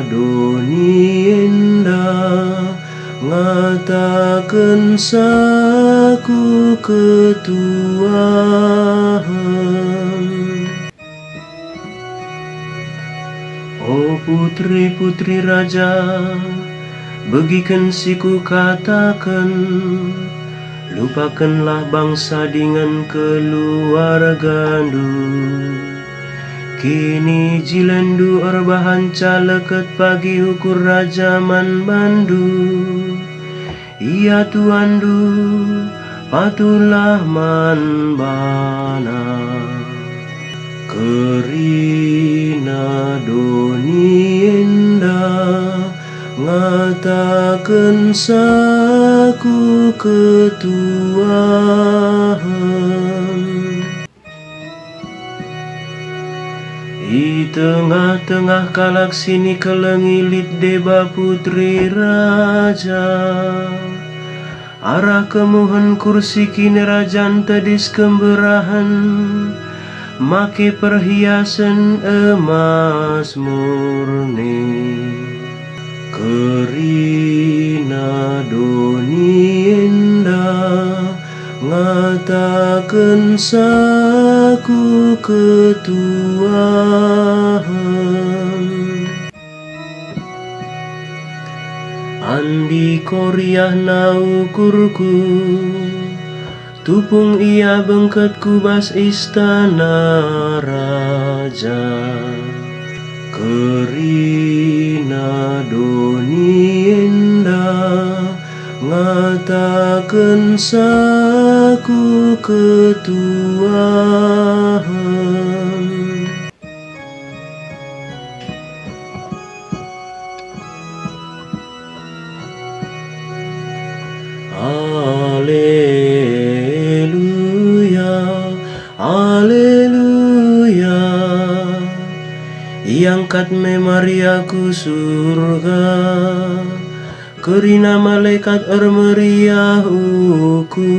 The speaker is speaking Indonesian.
doni endah ngatakan saku ketuahan. Oh putri-putri raja, begikan siku katakan, lupakanlah bangsa dengan keluargandu. Kini jilendu orbahan calekat pagi ukur raja man mandu. Ia tuandu patulah man bana. Kerina doni endah ngatakan saku ketuahan. Di tengah-tengah kalak sini kelengilit deba putri raja. Arah kemuhan kursi kini rajan tedis kemberahan, make perhiasan emas murni. Kerina doni endah ngatakan saku ketuahan. Andi koriah na ukurku, tupung ia bengket kubas istana raja. Kerina doni endah ngatakan saku ketuahan. Haleluya, haleluya. Iangkat me Maria ku surga, kerina malaikat meriah uku.